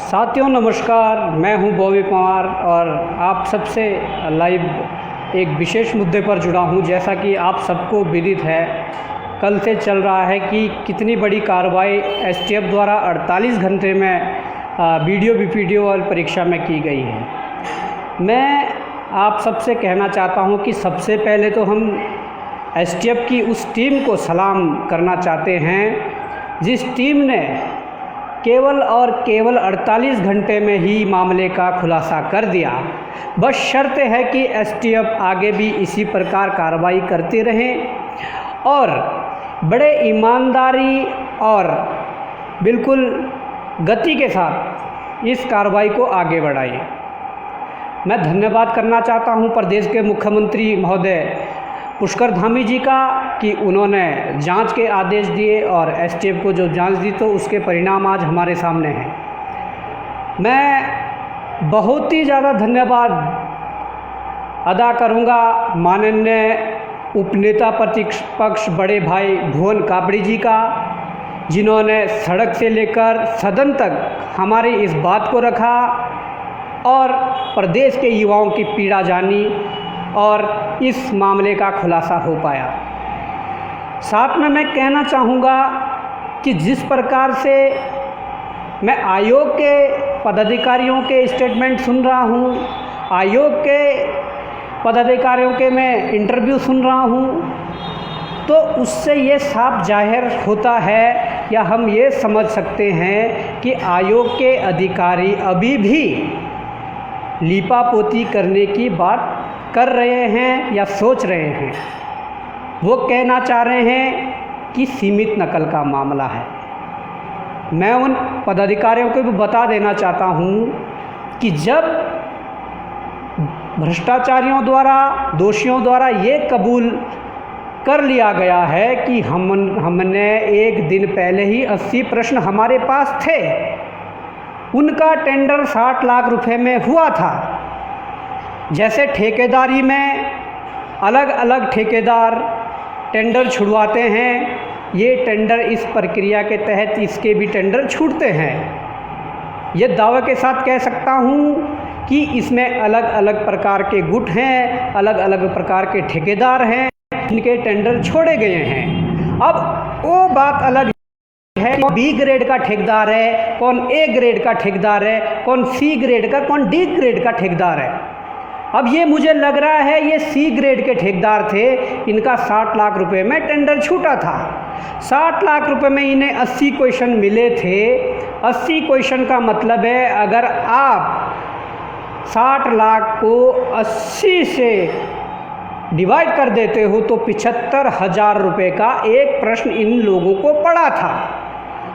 साथियों नमस्कार, मैं हूं बॉबी पंवार और आप सबसे लाइव एक विशेष मुद्दे पर जुड़ा हूं। जैसा कि आप सबको विदित है, कल से चल रहा है कि कितनी बड़ी कार्रवाई एसटीएफ द्वारा 48 घंटे में वीडियो बीपीडीओ और परीक्षा में की गई है। मैं आप सबसे कहना चाहता हूं कि सबसे पहले तो हम एसटीएफ की उस टीम को सलाम करना चाहते हैं जिस टीम ने केवल और केवल 48 घंटे में ही मामले का खुलासा कर दिया। बस शर्त है कि एसटीएफ आगे भी इसी प्रकार कार्रवाई करते रहें और बड़े ईमानदारी और बिल्कुल गति के साथ इस कार्रवाई को आगे बढ़ाएं। मैं धन्यवाद करना चाहता हूं प्रदेश के मुख्यमंत्री महोदय पुष्कर धामी जी का कि उन्होंने जांच के आदेश दिए और एसटीएफ को जो जांच दी तो उसके परिणाम आज हमारे सामने हैं। मैं बहुत ही ज़्यादा धन्यवाद अदा करूंगा माननीय उपनेता प्रतिपक्ष बड़े भाई भुवन कापड़ी जी का, जिन्होंने सड़क से लेकर सदन तक हमारी इस बात को रखा और प्रदेश के युवाओं की पीड़ा जानी और इस मामले का खुलासा हो पाया। साथ में मैं कहना चाहूँगा कि जिस प्रकार से मैं आयोग के पदाधिकारियों के स्टेटमेंट सुन रहा हूँ, आयोग के पदाधिकारियों के मैं इंटरव्यू सुन रहा हूँ, तो उससे ये साफ जाहिर होता है या हम ये समझ सकते हैं कि आयोग के अधिकारी अभी भी लीपापोती करने की बात कर रहे हैं या सोच रहे हैं। वो कहना चाह रहे हैं कि सीमित नकल का मामला है। मैं उन पदाधिकारियों को भी बता देना चाहता हूँ कि जब भ्रष्टाचारियों द्वारा, दोषियों द्वारा ये कबूल कर लिया गया है कि हमने एक दिन पहले ही 80 प्रश्न हमारे पास थे, उनका टेंडर 60 लाख रुपए में हुआ था। जैसे ठेकेदारी में अलग अलग ठेकेदार टेंडर छुड़वाते हैं, ये टेंडर इस प्रक्रिया के तहत इसके भी टेंडर छूटते हैं। ये दावे के साथ कह सकता हूँ कि इसमें अलग अलग प्रकार के गुट हैं, अलग अलग प्रकार के ठेकेदार हैं जिनके टेंडर छोड़े गए हैं। अब वो बात अलग है, कौन बी ग्रेड का ठेकेदार है, कौन ए ग्रेड का ठेकेदार है, कौन सी ग्रेड का, कौन डी ग्रेड का ठेकेदार है। अब ये मुझे लग रहा है ये सी ग्रेड के ठेकेदार थे, इनका 60 लाख रुपए में टेंडर छूटा था। 60 लाख रुपए में इन्हें 80 क्वेश्चन मिले थे। 80 क्वेश्चन का मतलब है अगर आप 60 लाख को 80 से डिवाइड कर देते हो तो 75,000 रुपये का एक प्रश्न इन लोगों को पड़ा था।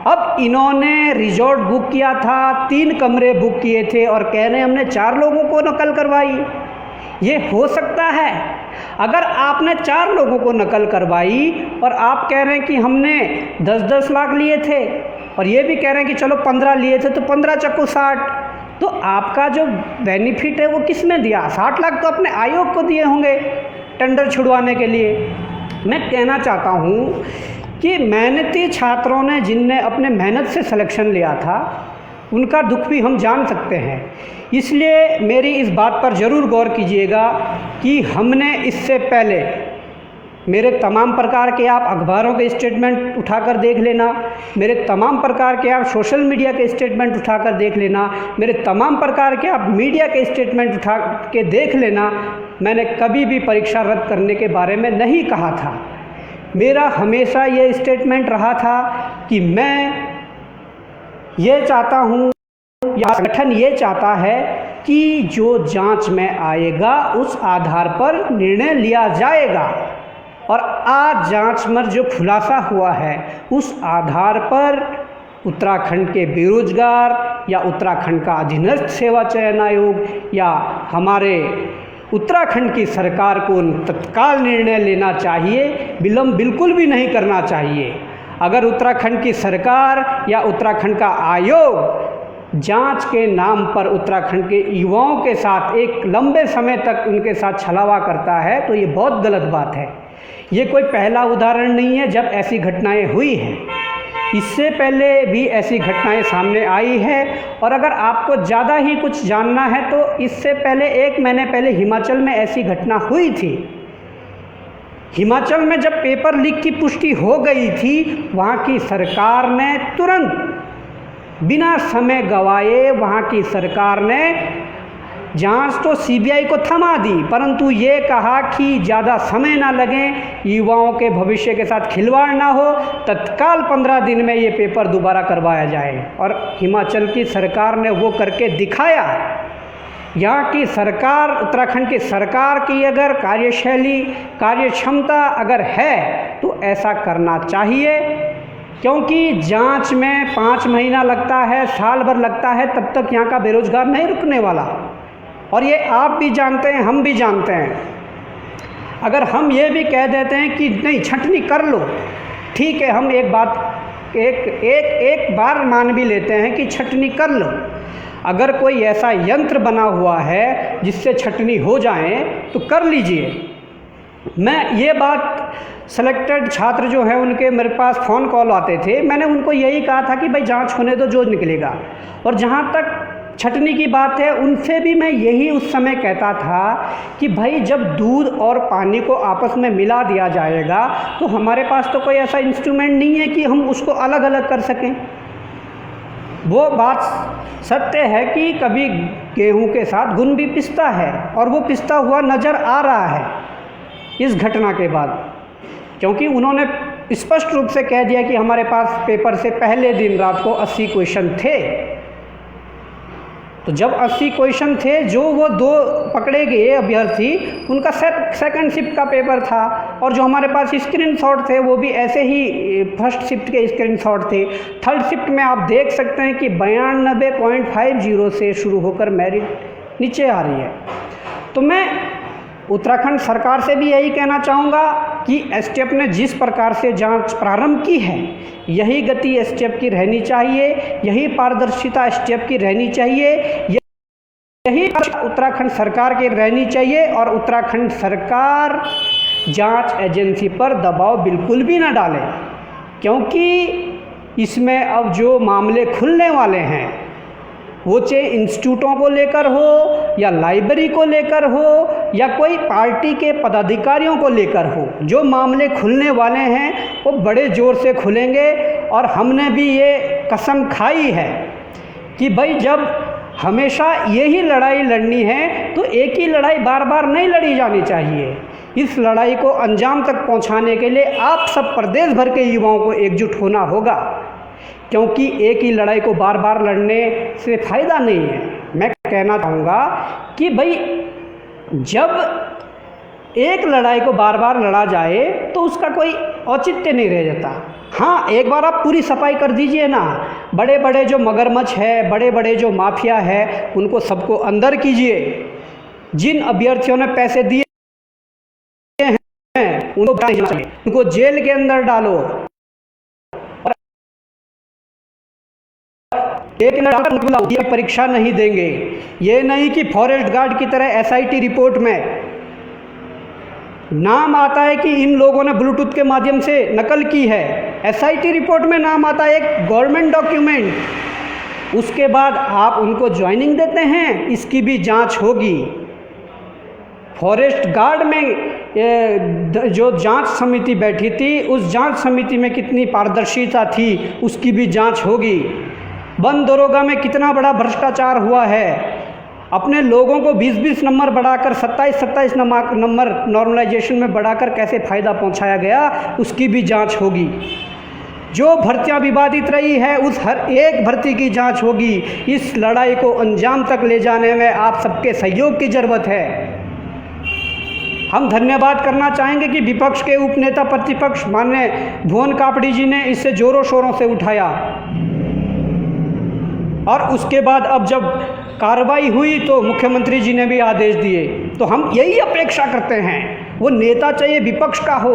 अब इन्होंने रिजॉर्ट बुक किया था, 3 कमरे बुक किए थे और कह रहे हैं हमने 4 लोगों को नकल करवाई। ये हो सकता है? अगर आपने 4 लोगों को नकल करवाई और आप कह रहे हैं कि हमने 10-10 लाख लिए थे और ये भी कह रहे हैं कि चलो 15 लिए थे तो 15 चक्कू 60, तो आपका जो बेनिफिट है वो किस में दिया? 60 लाख तो अपने आयोग को दिए होंगे टेंडर छुड़वाने के लिए। मैं कहना चाहता हूँ कि मेहनती छात्रों ने, जिनने अपने मेहनत से सिलेक्शन लिया था, उनका दुख भी हम जान सकते हैं। इसलिए मेरी इस बात पर ज़रूर गौर कीजिएगा कि हमने इससे पहले मेरे तमाम प्रकार के आप अखबारों के स्टेटमेंट उठाकर देख लेना, मेरे तमाम प्रकार के आप सोशल मीडिया के स्टेटमेंट उठाकर देख लेना, मेरे तमाम प्रकार के आप मीडिया के स्टेटमेंट उठा के देख लेना। मैंने कभी भी परीक्षा रद्द करने के बारे में नहीं कहा था। मेरा हमेशा ये स्टेटमेंट रहा था कि मैं ये चाहता हूँ या संगठन ये चाहता है कि जो जांच में आएगा उस आधार पर निर्णय लिया जाएगा। और आज जांच में जो खुलासा हुआ है उस आधार पर उत्तराखंड के बेरोजगार या उत्तराखंड का अधीनस्थ सेवा चयन आयोग या हमारे उत्तराखंड की सरकार को तत्काल निर्णय लेना चाहिए, विलंब बिल्कुल भी नहीं करना चाहिए। अगर उत्तराखंड की सरकार या उत्तराखंड का आयोग जांच के नाम पर उत्तराखंड के युवाओं के साथ एक लंबे समय तक उनके साथ छलावा करता है तो ये बहुत गलत बात है। ये कोई पहला उदाहरण नहीं है जब ऐसी घटनाएं हुई हैं। इससे पहले भी ऐसी घटनाएं सामने आई है। और अगर आपको ज़्यादा ही कुछ जानना है तो इससे पहले 1 महीने पहले हिमाचल में ऐसी घटना हुई थी। हिमाचल में जब पेपर लीक की पुष्टि हो गई थी, वहाँ की सरकार ने तुरंत बिना समय गवाए वहाँ की सरकार ने जांच तो सीबीआई को थमा दी, परंतु ये कहा कि ज़्यादा समय ना लगे, युवाओं के भविष्य के साथ खिलवाड़ ना हो, तत्काल 15 दिन में ये पेपर दोबारा करवाया जाए। और हिमाचल की सरकार ने वो करके दिखाया। यहाँ की सरकार, उत्तराखंड की सरकार की अगर कार्यशैली, कार्यक्षमता अगर है तो ऐसा करना चाहिए, क्योंकि जांच में 5 महीना लगता है, साल भर लगता है, तब तक यहाँ का बेरोजगार नहीं रुकने वाला। और ये आप भी जानते हैं, हम भी जानते हैं। अगर हम ये भी कह देते हैं कि नहीं छंटनी कर लो, ठीक है, हम एक बार मान भी लेते हैं कि छंटनी कर लो। अगर कोई ऐसा यंत्र बना हुआ है जिससे छंटनी हो जाए तो कर लीजिए। मैं ये बात सेलेक्टेड छात्र जो हैं उनके मेरे पास फ़ोन कॉल आते थे, मैंने उनको यही कहा था कि भाई जांच होने दो, जो निकलेगा। और जहाँ तक छंटनी की बात है, उनसे भी मैं यही उस समय कहता था कि भाई जब दूध और पानी को आपस में मिला दिया जाएगा तो हमारे पास तो कोई ऐसा इंस्ट्रूमेंट नहीं है कि हम उसको अलग अलग कर सकें। वो बात सत्य है कि कभी गेहूं के साथ घुन भी पिसता है, और वो पिसता हुआ नज़र आ रहा है इस घटना के बाद, क्योंकि उन्होंने स्पष्ट रूप से कह दिया कि हमारे पास पेपर से पहले दिन रात को 80 क्वेश्चन थे। तो जब 80 क्वेश्चन थे, जो वो 2 पकड़े गए अभ्यर्थी, उनका सेकंड शिफ्ट का पेपर था, और जो हमारे पास स्क्रीनशॉट थे वो भी ऐसे ही फर्स्ट शिफ्ट के स्क्रीनशॉट थे। थर्ड शिफ्ट में आप देख सकते हैं कि 92.50 से शुरू होकर मेरिट नीचे आ रही है। तो मैं उत्तराखंड सरकार से भी यही कहना चाहूँगा कि एसटीएफ ने जिस प्रकार से जांच प्रारंभ की है, यही गति एसटीएफ की रहनी चाहिए, यही पारदर्शिता एसटीएफ की रहनी चाहिए, यही उत्तराखंड सरकार की रहनी चाहिए। और उत्तराखंड सरकार जांच एजेंसी पर दबाव बिल्कुल भी ना डाले, क्योंकि इसमें अब जो मामले खुलने वाले हैं, वो चाहे इंस्टीट्यूटों को लेकर हो या लाइब्रेरी को लेकर हो या कोई पार्टी के पदाधिकारियों को लेकर हो, जो मामले खुलने वाले हैं वो बड़े ज़ोर से खुलेंगे। और हमने भी ये कसम खाई है कि भाई जब हमेशा यही लड़ाई लड़नी है तो एक ही लड़ाई बार बार नहीं लड़ी जानी चाहिए। इस लड़ाई को अंजाम तक पहुंचाने के लिए आप सब प्रदेश भर के युवाओं को एकजुट होना होगा, क्योंकि एक ही लड़ाई को बार बार लड़ने से फ़ायदा नहीं है। मैं कहना चाहूँगा कि भाई जब एक लड़ाई को बार बार लड़ा जाए तो उसका कोई औचित्य नहीं रह जाता। हाँ, एक बार आप पूरी सफाई कर दीजिए ना, बड़े बड़े जो मगरमच्छ है, बड़े बड़े जो माफिया है, उनको सबको अंदर कीजिए। जिन अभ्यर्थियों ने पैसे दिए हैं उनको जेल के अंदर डालो। एक परीक्षा नहीं देंगे। ये नहीं कि फॉरेस्ट गार्ड की तरह एसआईटी रिपोर्ट में नाम आता है कि इन लोगों ने ब्लूटूथ के माध्यम से नकल की है। एसआईटी रिपोर्ट में नाम आता है एक गवर्नमेंट डॉक्यूमेंट, उसके बाद आप उनको ज्वाइनिंग देते हैं, इसकी भी जांच होगी। फॉरेस्ट गार्ड में जो जांच समिति बैठी थी, उस जांच समिति में कितनी पारदर्शिता थी, उसकी भी जांच होगी। वन दरोगा में कितना बड़ा भ्रष्टाचार हुआ है, अपने लोगों को 20-20 नंबर बढ़ाकर 27-27 नंबर नॉर्मलाइजेशन में बढ़ाकर कैसे फ़ायदा पहुंचाया गया, उसकी भी जांच होगी। जो भर्तियां विवादित रही है, उस हर एक भर्ती की जांच होगी। इस लड़ाई को अंजाम तक ले जाने में आप सबके सहयोग की ज़रूरत है। हम धन्यवाद करना चाहेंगे कि विपक्ष के उपनेता प्रतिपक्ष माननीय भुवन कापड़ी जी ने इससे ज़ोरों शोरों से उठाया, और उसके बाद अब जब कार्रवाई हुई तो मुख्यमंत्री जी ने भी आदेश दिए। तो हम यही अपेक्षा करते हैं वो नेता चाहिए विपक्ष का हो,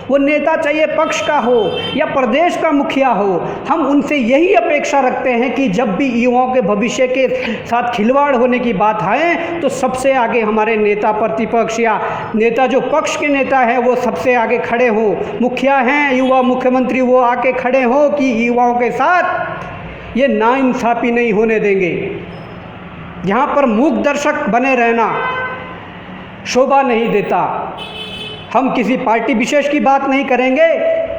वो नेता चाहिए पक्ष का हो या प्रदेश का मुखिया हो, हम उनसे यही अपेक्षा रखते हैं कि जब भी युवाओं के भविष्य के साथ खिलवाड़ होने की बात आए तो सबसे आगे हमारे नेता प्रतिपक्ष या नेता जो पक्ष के नेता हैं वो सबसे आगे खड़े हों। मुखिया हैं युवा मुख्यमंत्री, वो आके खड़े हों कि युवाओं के साथ ये नाइंसाफ़ी नहीं होने देंगे। यहाँ पर मूक दर्शक बने रहना शोभा नहीं देता। हम किसी पार्टी विशेष की बात नहीं करेंगे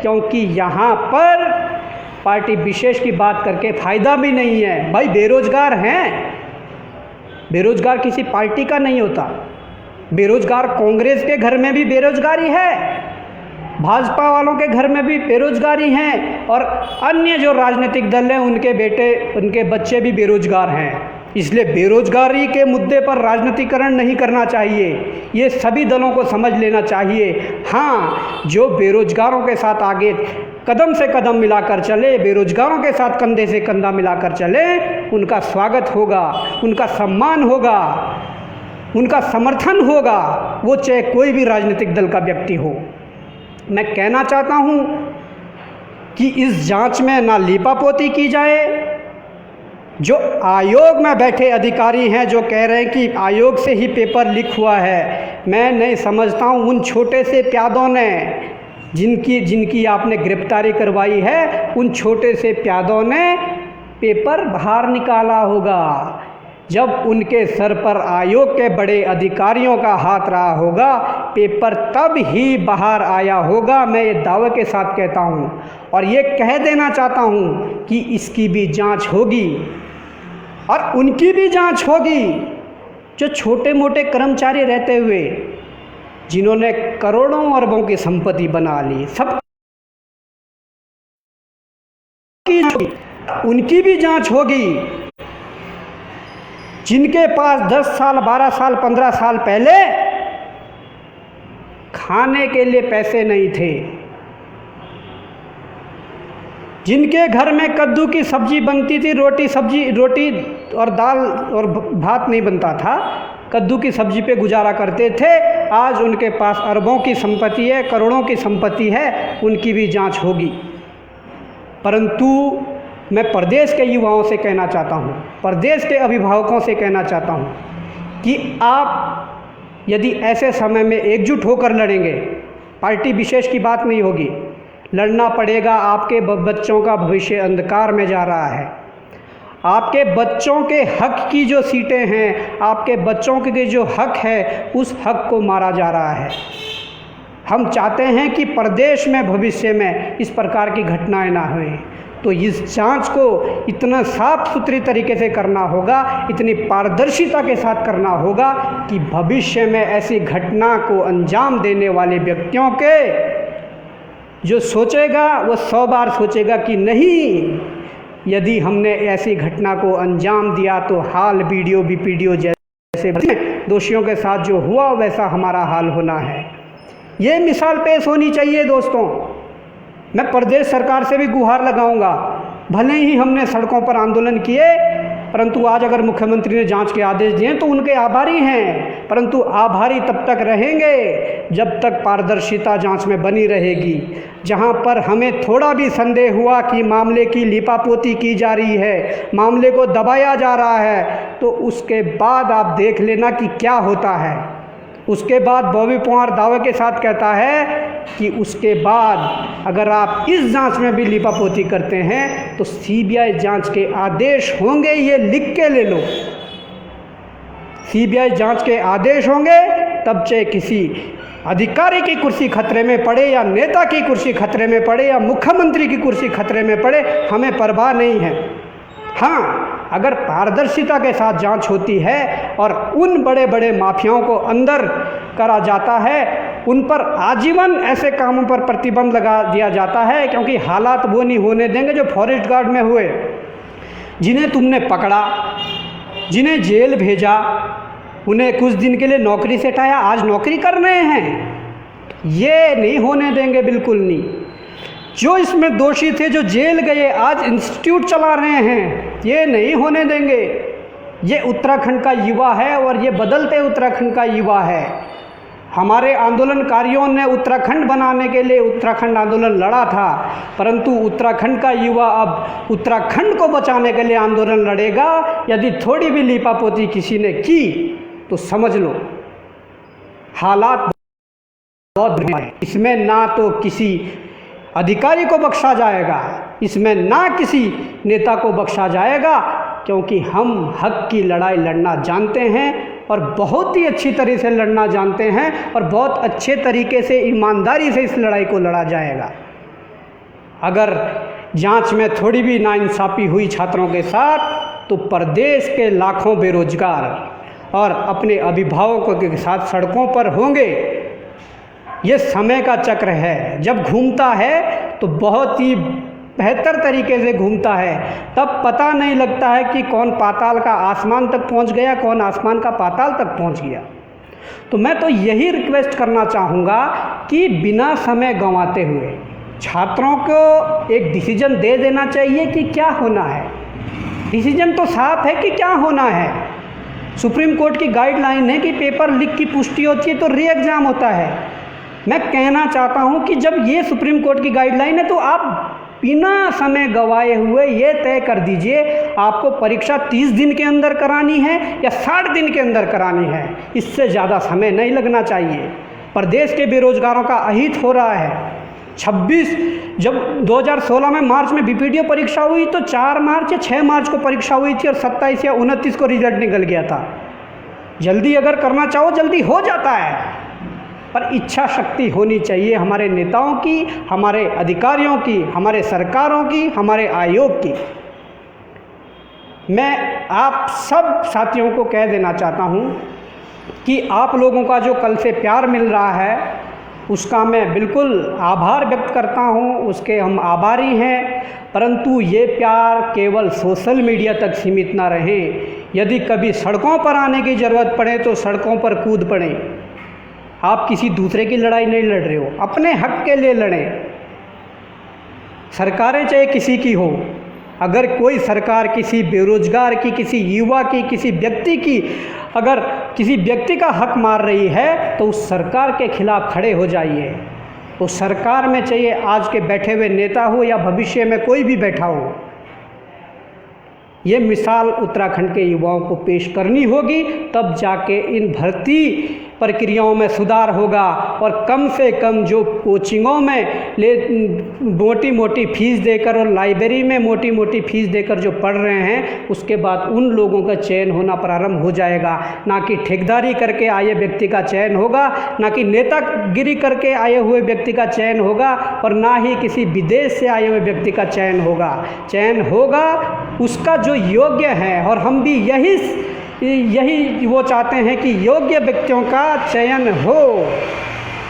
क्योंकि यहाँ पर पार्टी विशेष की बात करके फ़ायदा भी नहीं है। भाई बेरोज़गार हैं, बेरोज़गार किसी पार्टी का नहीं होता। बेरोज़गार कांग्रेस के घर में भी बेरोज़गारी है, भाजपा वालों के घर में भी बेरोज़गारी हैं और अन्य जो राजनीतिक दल हैं उनके बेटे उनके बच्चे भी बेरोज़गार हैं। इसलिए बेरोज़गारी के मुद्दे पर राजनीतिकरण नहीं करना चाहिए, ये सभी दलों को समझ लेना चाहिए। हाँ, जो बेरोज़गारों के साथ आगे कदम से कदम मिलाकर चले, बेरोज़गारों के साथ कंधे से कंधा मिलाकर चले, उनका स्वागत होगा, उनका सम्मान होगा, उनका समर्थन होगा, वो चाहे कोई भी राजनीतिक दल का व्यक्ति हो। मैं कहना चाहता हूँ कि इस जांच में ना लीपापोती की जाए। जो आयोग में बैठे अधिकारी हैं जो कह रहे हैं कि आयोग से ही पेपर लीक हुआ है, मैं नहीं समझता हूँ उन छोटे से प्यादों ने जिनकी आपने गिरफ्तारी करवाई है, उन छोटे से प्यादों ने पेपर बाहर निकाला होगा। जब उनके सर पर आयोग के बड़े अधिकारियों का हाथ रहा होगा, पेपर तब ही बाहर आया होगा। मैं ये दावे के साथ कहता हूँ और ये कह देना चाहता हूँ कि इसकी भी जांच होगी और उनकी भी जांच होगी जो छोटे मोटे कर्मचारी रहते हुए जिन्होंने करोड़ों अरबों की संपत्ति बना ली, सब उनकी भी जांच होगी। जिनके पास 10 साल 12 साल 15 साल पहले खाने के लिए पैसे नहीं थे, जिनके घर में कद्दू की सब्जी बनती थी, रोटी और दाल और भात नहीं बनता था, कद्दू की सब्जी पे गुजारा करते थे, आज उनके पास अरबों की संपत्ति है, करोड़ों की संपत्ति है, उनकी भी जांच होगी। परंतु मैं प्रदेश के युवाओं से कहना चाहता हूँ, प्रदेश के अभिभावकों से कहना चाहता हूँ कि आप यदि ऐसे समय में एकजुट होकर लड़ेंगे, पार्टी विशेष की बात नहीं होगी, लड़ना पड़ेगा। आपके बच्चों का भविष्य अंधकार में जा रहा है। आपके बच्चों के हक की जो सीटें हैं, आपके बच्चों के जो हक है, उस हक को मारा जा रहा है। हम चाहते हैं कि प्रदेश में भविष्य में इस प्रकार की घटनाएं ना होए, तो इस जांच को इतना साफ सुथरी तरीके से करना होगा, इतनी पारदर्शिता के साथ करना होगा कि भविष्य में ऐसी घटना को अंजाम देने वाले व्यक्तियों के जो सोचेगा वो 100 बार सोचेगा कि नहीं, यदि हमने ऐसी घटना को अंजाम दिया तो हाल बीपीडीओ जैसे दोषियों के साथ जो हुआ वैसा हमारा हाल होना है। ये मिसाल पेश होनी चाहिए दोस्तों। मैं प्रदेश सरकार से भी गुहार लगाऊंगा, भले ही हमने सड़कों पर आंदोलन किए, परंतु आज अगर मुख्यमंत्री ने जांच के आदेश दिए तो उनके आभारी हैं, परंतु आभारी तब तक रहेंगे जब तक पारदर्शिता जांच में बनी रहेगी। जहां पर हमें थोड़ा भी संदेह हुआ कि मामले की लीपापोती की जा रही है, मामले को दबाया जा रहा है, तो उसके बाद आप देख लेना कि क्या होता है। उसके बाद बॉबी पवार दावे के साथ कहता है कि उसके बाद अगर आप इस जांच में भी लीपापोती करते हैं तो सीबीआई जांच के आदेश होंगे, ये लिख के ले लो। सीबीआई जांच के आदेश होंगे, तब चाहे किसी अधिकारी की कुर्सी खतरे में पड़े या नेता की कुर्सी खतरे में पड़े या मुख्यमंत्री की कुर्सी खतरे में पड़े, हमें परवाह नहीं है। हाँ, अगर पारदर्शिता के साथ जांच होती है और उन बड़े बड़े माफियाओं को अंदर करा जाता है, उन पर आजीवन ऐसे कामों पर प्रतिबंध लगा दिया जाता है, क्योंकि हालात वो नहीं होने देंगे जो फॉरेस्ट गार्ड में हुए, जिन्हें तुमने पकड़ा, जिन्हें जेल भेजा, उन्हें कुछ दिन के लिए नौकरी से हटाया, आज नौकरी कर रहे हैं। ये नहीं होने देंगे, बिल्कुल नहीं। जो इसमें दोषी थे, जो जेल गए, आज इंस्टीट्यूट चला रहे हैं, ये नहीं होने देंगे। ये उत्तराखंड का युवा है और ये बदलते उत्तराखंड का युवा है। हमारे आंदोलनकारियों ने उत्तराखंड बनाने के लिए उत्तराखंड आंदोलन लड़ा था, परंतु उत्तराखंड का युवा अब उत्तराखंड को बचाने के लिए आंदोलन लड़ेगा। यदि थोड़ी भी लीपापोती किसी ने की तो समझ लो हालात बहुत बुरे हैं। इसमें ना तो किसी अधिकारी को बख्शा जाएगा, इसमें ना किसी नेता को बख्शा जाएगा, क्योंकि हम हक की लड़ाई लड़ना जानते हैं और बहुत ही अच्छी तरह से लड़ना जानते हैं और बहुत अच्छे तरीके से ईमानदारी से इस लड़ाई को लड़ा जाएगा। अगर जांच में थोड़ी भी नाइंसाफ़ी हुई छात्रों के साथ तो प्रदेश के लाखों बेरोजगार और अपने अभिभावकों के साथ सड़कों पर होंगे। ये समय का चक्र है, जब घूमता है तो बहुत ही बेहतर तरीके से घूमता है, तब पता नहीं लगता है कि कौन पाताल का आसमान तक पहुंच गया, कौन आसमान का पाताल तक पहुंच गया। तो मैं तो यही रिक्वेस्ट करना चाहूँगा कि बिना समय गंवाते हुए छात्रों को एक डिसीजन दे देना चाहिए कि क्या होना है। डिसीजन तो साफ है कि क्या होना है। सुप्रीम कोर्ट की गाइडलाइन है कि पेपर लीक की पुष्टि होती है तो री एग्ज़ाम होता है। मैं कहना चाहता हूं कि जब ये सुप्रीम कोर्ट की गाइडलाइन है तो आप बिना समय गंवाए हुए ये तय कर दीजिए आपको परीक्षा 30 दिन के अंदर करानी है या 60 दिन के अंदर करानी है। इससे ज़्यादा समय नहीं लगना चाहिए। प्रदेश के बेरोजगारों का अहित हो रहा है। 26 जब 2016 में मार्च में बीपीडीओ परीक्षा हुई तो 4 मार्च या 6 मार्च को परीक्षा हुई थी और 27 या 29 को रिजल्ट निकल गया था। जल्दी अगर करना चाहो जल्दी हो जाता है, पर इच्छा शक्ति होनी चाहिए हमारे नेताओं की, हमारे अधिकारियों की, हमारे सरकारों की, हमारे आयोग की। मैं आप सब साथियों को कह देना चाहता हूँ कि आप लोगों का जो कल से प्यार मिल रहा है उसका मैं बिल्कुल आभार व्यक्त करता हूँ, उसके हम आभारी हैं। परंतु ये प्यार केवल सोशल मीडिया तक सीमित ना रहे। यदि कभी सड़कों पर आने की ज़रूरत पड़े तो सड़कों पर कूद पड़ें। आप किसी दूसरे की लड़ाई नहीं लड़ रहे हो, अपने हक के लिए लड़ें। सरकारें चाहे किसी की हो, अगर कोई सरकार किसी बेरोजगार की, किसी युवा की, किसी व्यक्ति की अगर किसी व्यक्ति का हक मार रही है तो उस सरकार के खिलाफ खड़े हो जाइए। उस सरकार में चाहिए आज के बैठे हुए नेता हो या भविष्य में कोई भी बैठा हो, ये मिसाल उत्तराखंड के युवाओं को पेश करनी होगी, तब जाके इन भर्ती प्रक्रियाओं में सुधार होगा। और कम से कम जो कोचिंगों में मोटी मोटी फीस देकर और लाइब्रेरी में मोटी मोटी फीस देकर जो पढ़ रहे हैं, उसके बाद उन लोगों का चयन होना प्रारंभ हो जाएगा। ना कि ठेकेदारी करके आए व्यक्ति का चयन होगा, ना कि नेतागिरी करके आए हुए व्यक्ति का चयन होगा, और ना ही किसी विदेश से आए हुए व्यक्ति का चयन होगा। चयन होगा उसका जो योग्य है, और हम भी यही वो चाहते हैं कि योग्य व्यक्तियों का चयन हो।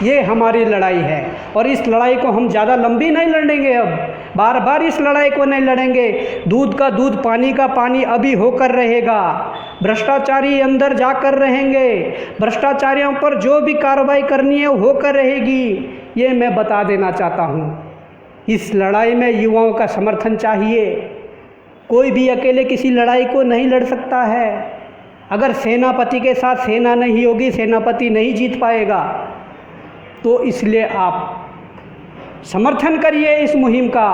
ये हमारी लड़ाई है और इस लड़ाई को हम ज़्यादा लंबी नहीं लड़ेंगे। अब बार बार इस लड़ाई को नहीं लड़ेंगे। दूध का दूध, पानी का पानी अभी होकर रहेगा। भ्रष्टाचारी अंदर जाकर रहेंगे। भ्रष्टाचारियों पर जो भी कार्रवाई करनी है वो होकर रहेगी। ये मैं बता देना चाहता हूँ। इस लड़ाई में युवाओं का समर्थन चाहिए। कोई भी अकेले किसी लड़ाई को नहीं लड़ सकता है। अगर सेनापति के साथ सेना नहीं होगी, सेनापति नहीं जीत पाएगा। तो इसलिए आप समर्थन करिए इस मुहिम का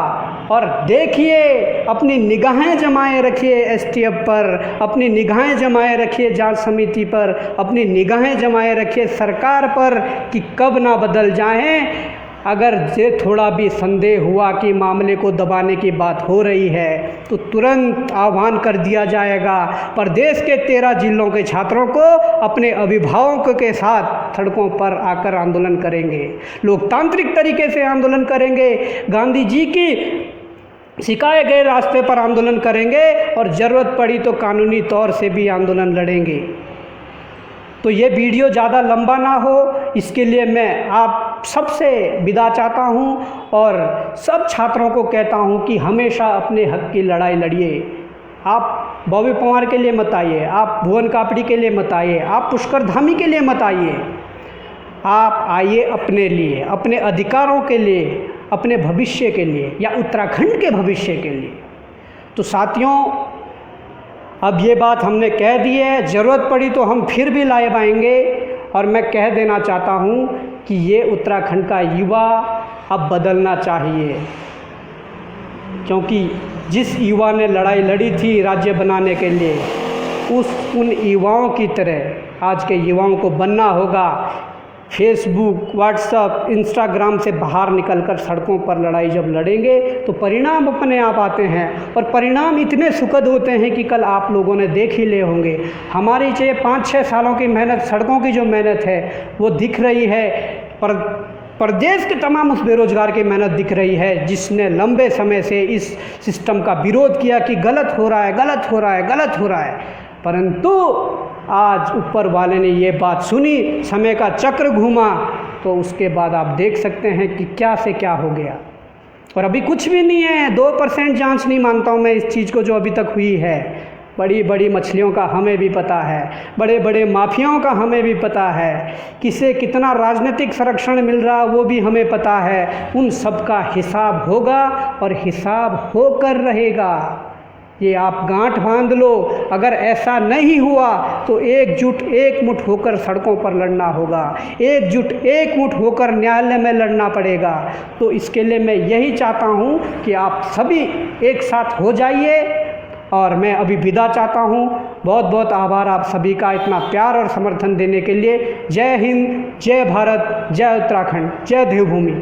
और देखिए, अपनी निगाहें जमाए रखिए एसटीएफ पर, अपनी निगाहें जमाए रखिए जांच समिति पर, अपनी निगाहें जमाए रखिए सरकार पर कि कब ना बदल जाएं। अगर ये थोड़ा भी संदेह हुआ कि मामले को दबाने की बात हो रही है तो तुरंत आह्वान कर दिया जाएगा। प्रदेश के 13 जिलों के छात्रों को अपने अभिभावकों के साथ सड़कों पर आकर आंदोलन करेंगे, लोकतांत्रिक तरीके से आंदोलन करेंगे, गांधी जी की सिखाए गए रास्ते पर आंदोलन करेंगे और ज़रूरत पड़ी तो कानूनी तौर से भी आंदोलन लड़ेंगे। तो ये वीडियो ज़्यादा लंबा ना हो, इसके लिए मैं आप सबसे विदा चाहता हूँ और सब छात्रों को कहता हूँ कि हमेशा अपने हक की लड़ाई लड़िए। आप बॉबी पवार के लिए मत आइए, आप भुवन कापड़ी के लिए मत आइए, आप पुष्कर धामी के लिए मत आइए। आप आइए अपने लिए, अपने अधिकारों के लिए, अपने भविष्य के लिए या उत्तराखंड के भविष्य के लिए। तो साथियों, अब ये बात हमने कह दी है, ज़रूरत पड़ी तो हम फिर भी लाइव आएंगे और मैं कह देना चाहता हूँ कि ये उत्तराखंड का युवा अब बदलना चाहिए, क्योंकि जिस युवा ने लड़ाई लड़ी थी राज्य बनाने के लिए, उन युवाओं की तरह आज के युवाओं को बनना होगा। फेसबुक, व्हाट्सएप, इंस्टाग्राम से बाहर निकलकर सड़कों पर लड़ाई जब लड़ेंगे तो परिणाम अपने आप आते हैं, और परिणाम इतने सुखद होते हैं कि कल आप लोगों ने देख ही ले होंगे। हमारी जो 5-6 सालों की मेहनत, सड़कों की जो मेहनत है वो दिख रही है, पर प्रदेश के तमाम उस बेरोजगार की मेहनत दिख रही है जिसने लंबे समय से इस सिस्टम का विरोध किया कि गलत हो रहा है, गलत हो रहा है, गलत हो रहा है। परंतु आज ऊपर वाले ने ये बात सुनी, समय का चक्र घूमा, तो उसके बाद आप देख सकते हैं कि क्या से क्या हो गया। और अभी कुछ भी नहीं है, 2% जांच नहीं मानता हूँ मैं इस चीज़ को जो अभी तक हुई है। बड़ी बड़ी मछलियों का हमें भी पता है, बड़े बड़े माफियाओं का हमें भी पता है, किसे कितना राजनीतिक संरक्षण मिल रहा वो भी हमें पता है। उन सब का हिसाब होगा और हिसाब होकर रहेगा। ये आप गांठ बांध लो, अगर ऐसा नहीं हुआ तो एकजुट एकमुठ होकर सड़कों पर लड़ना होगा, एकजुट एकमुठ होकर न्यायालय में लड़ना पड़ेगा। तो इसके लिए मैं यही चाहता हूँ कि आप सभी एक साथ हो जाइए, और मैं अभी विदा चाहता हूँ। बहुत बहुत आभार आप सभी का इतना प्यार और समर्थन देने के लिए। जय हिंद, जय भारत, जय उत्तराखंड, जय देवभूमि।